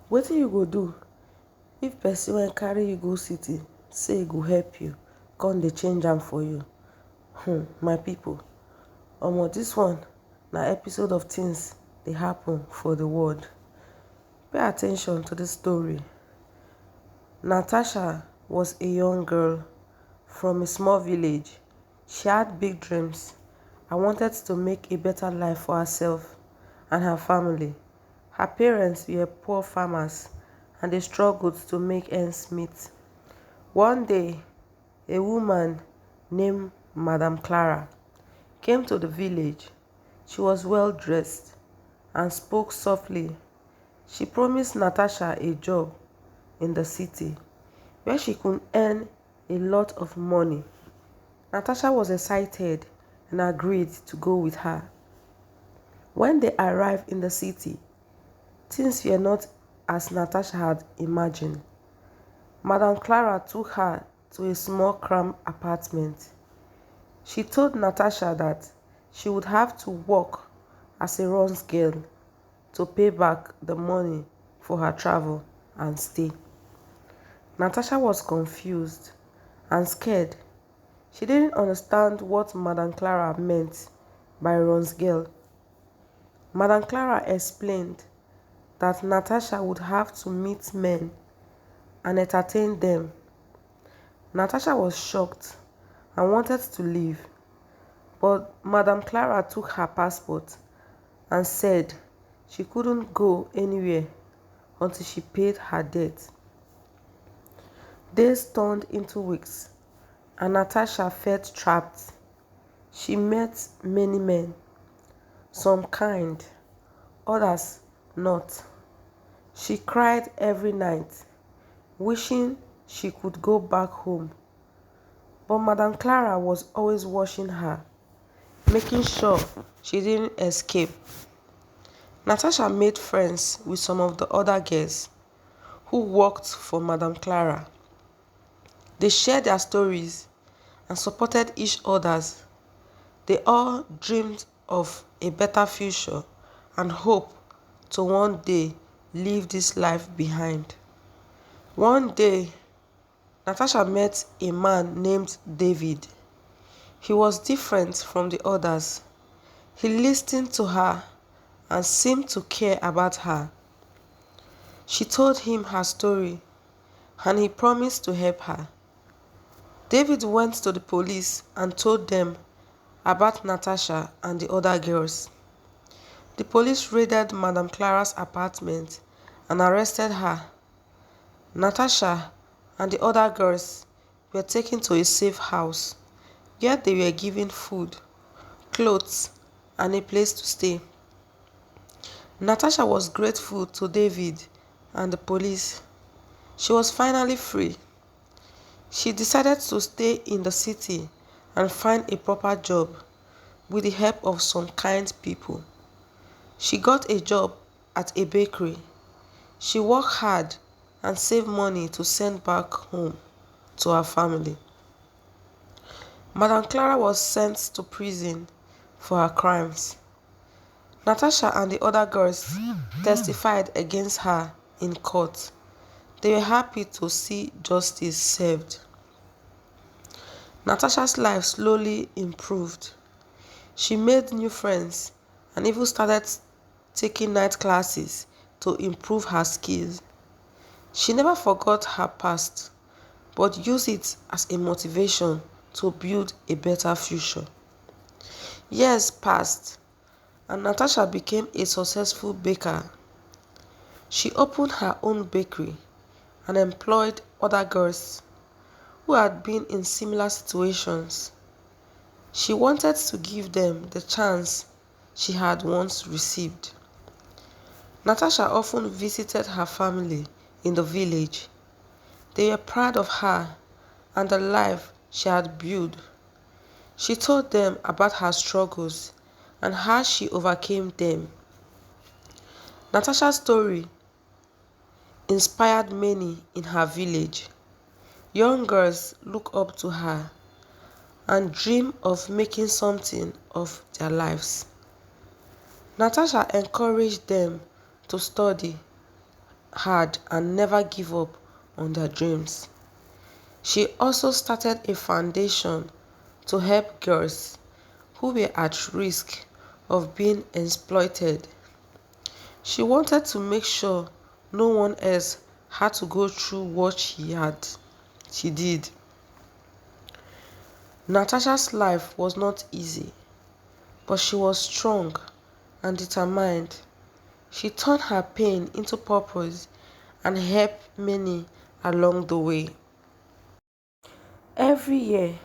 Wetin you go do if person wey carry you go city say e go help you come dey change am for you? My people, dis one na episode of things dey happen for the world. Pay at ten tion to this story. Natasia was a young girl from a small village. She had big dreams and wanted to make a better life for herself and her family. Her parents were poor farmers and they struggled to make ends meet. One day, a woman named Madam Clara came to the village. She was well dressed and spoke softly. She promised Natasia a job in the city where she could earn a lot of money. Natasia was excited and agreed to go with her. When they arrived in the city, things were not as Natasia had imagined. Madam Clara took her to a small cramped apartment. She told Natasia that she would have to work as a runs girl to pay back the money for her travel and stay. Natasia was confused and scared. She didn't understand what Madam Clara meant by runs girl. Madam Clara explained that Natasia would have to meet men and entertain them. Natasia was shocked and wanted to leave, but Madam Clara took her passport and said she couldn't go anywhere until she paid her debt. Days turned into weeks and Natasia felt trapped. She met many men, some kind, others not. She cried every night, wishing she could go back home. But Madam Clara was always watching her, making sure she didn't escape. Natasia made friends with some of the other girls who worked for Madam Clara. They shared their stories and supported each other's. They all dreamed of a better future and hope to one day leave this life behind. One day, Natasia met a man named David. He was different from the others. He listened to her and seemed to care about her. She told him her story and he promised to help her. David went to the police and told them about Natasia and the other girls. The police raided Madam Clara's apartment and arrested her. Natasia and the other girls were taken to a safe house where they were given food, clothes, and a place to stay. Natasia was grateful to David and the police. She was finally free. She decided to stay in the city and find a proper job with the help of some kind people. She got a job at a bakery. She worked hard and saved money to send back home to her family. Madam Clara was sent to prison for her crimes. Natasia and the other girls testified against her in court. They were happy to see justice served. Natasia's life slowly improved. She made new friends and even started taking night classes to improve her skills. She never forgot her past, but used it as a motivation to build a better future. Years passed, and Natasia became a successful baker. She opened her own bakery and employed other girls who had been in similar situations. She wanted to give them the chance she had once received. Natasia often visited her family in the village. They were proud of her and the life she had built. She told them about her struggles and how she overcame them. Natasia's story inspired many in her village. Young girls look up to her and dream of making something of their lives. Natasia encouraged them to study hard and never give up on their dreams. She also started a foundation to help girls who were at risk of being exploited. She wanted to make sure no one else had to go through what she did. Natasia's life was not easy, but she was strong and determined. She turned her pain into purpose and helped many along the way. Every year,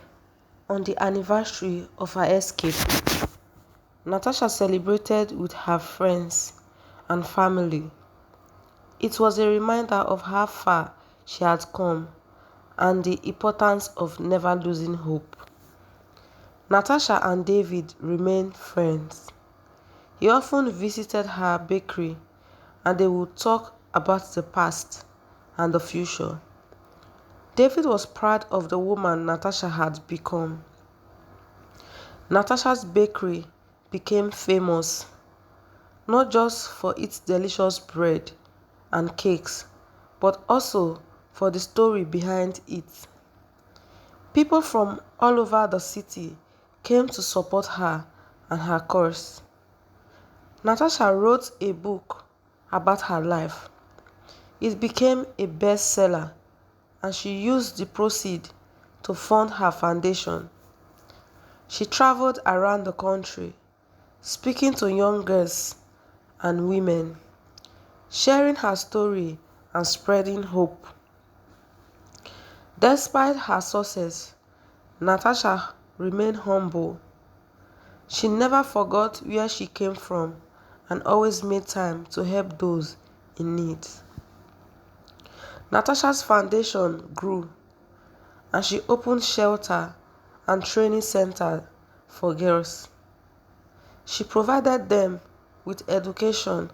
on the anniversary of her escape, Natasia celebrated with her friends and family. It was a reminder of how far she had come and the importance of never losing hope. Natasha and David remained friends. He often visited her bakery and they would talk about the past and the future. David was proud of the woman Natasha had become. Natasha's bakery became famous not just for its delicious bread and cakes, but also for the story behind it. People from all over the city came to support her and her cause. Natasha wrote a book about her life. It became a bestseller and she used the proceeds to fund her foundation. She traveled around the country, speaking to young girls and women, sharing her story and spreading hope. Despite her success, Natasha remained humble. She never forgot where she came from and always made time to help those in need. Natasha's foundation grew and she opened shelter and training centers for girls. She provided them with education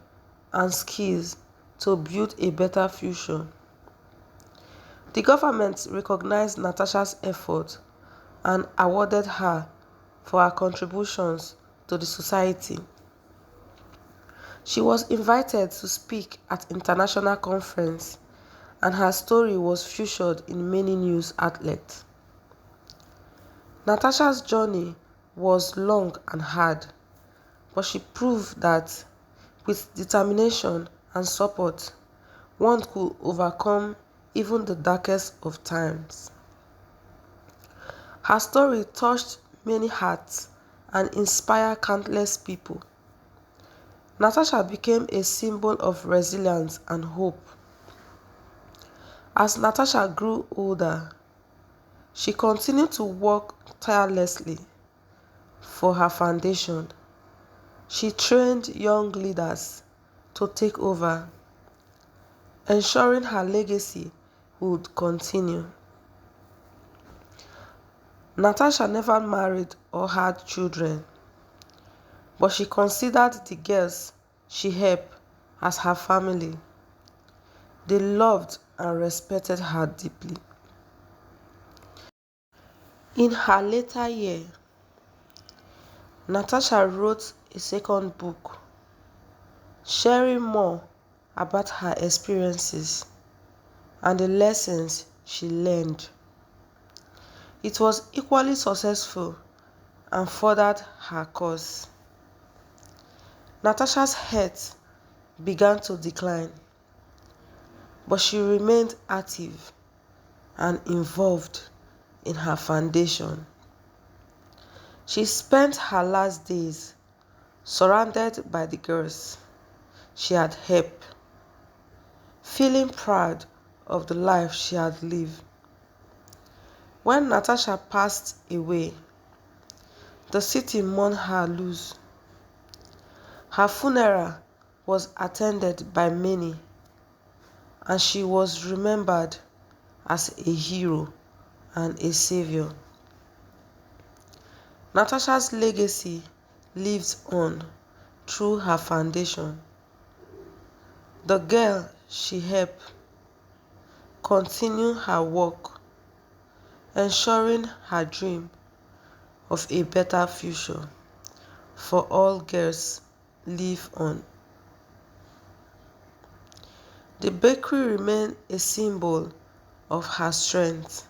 and skills to build a better future. The government recognized Natasha's effort and awarded her for her contributions to the society. She was invited to speak at international conferences and her story was featured in many news outlets. Natasha's journey was long and hard, but she proved that with determination and support, one could overcome even the darkest of times. Her story touched many hearts and inspired countless people. Natasha became a symbol of resilience and hope. As Natasha grew older, she continued to work tirelessly for her foundation. She trained young leaders to take over, ensuring her legacy would continue. Natasha never married or had children, but she considered the girls she helped as her family. They loved and respected her deeply. In her later years, Natasha wrote a second book, sharing more about her experiences and the lessons she learned. It was equally successful and furthered her cause. Natasha's health began to decline, but she remained active and involved in her foundation. She spent her last days surrounded by the girls she had helped, feeling proud of the life she had lived. When Natasha passed away, the city mourned her loss. Her funeral was attended by many, and she was remembered as a hero and a savior. Natasha's legacy lives on through her foundation. The girl she helped continue her work, ensuring her dream of a better future for all girls live on. The bakery remained a symbol of her strength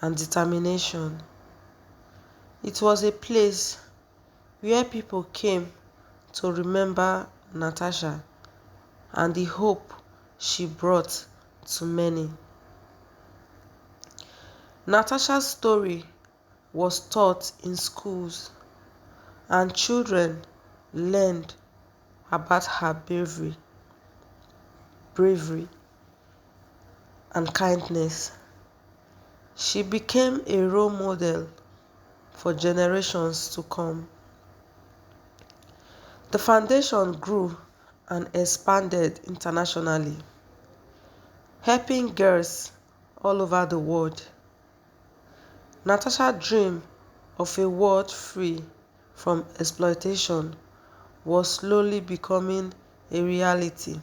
and determination. It was a place where people came to remember Natasia and the hope she brought to many. Natasia's story was taught in schools, and children learned about her bravery, and kindness. She became a role model for generations to come. The foundation grew and expanded internationally, helping girls all over the world. Natasia's dream of a world free from exploitation was slowly becoming a reality.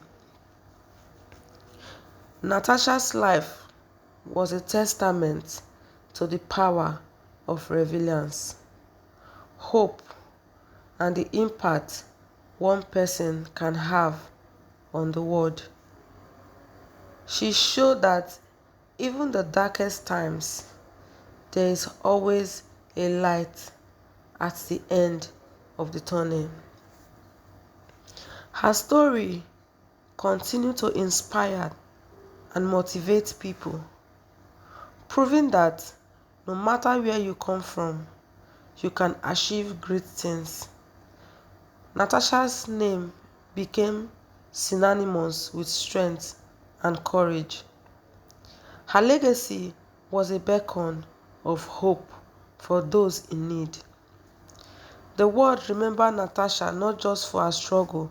Natasia's life was a testament to the power of resilience, hope, and the impact one person can have on the world. She showed that even the darkest times, there is always a light at the end of the tunnel. Her story continued to inspire and motivate people, proving that no matter where you come from, you can achieve great things. Natasia's name became synonymous with strength and courage. Her legacy was a beacon of hope for those in need. The world remembered Natasia not just for her struggle,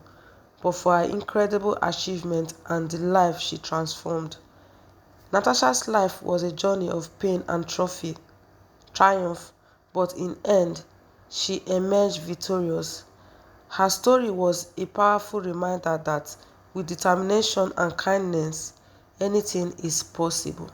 but for her incredible achievement and the life she transformed. Natasia's life was a journey of pain and triumph, but in the end, she emerged victorious. Her story was a powerful reminder that with determination and kindness, anything is possible.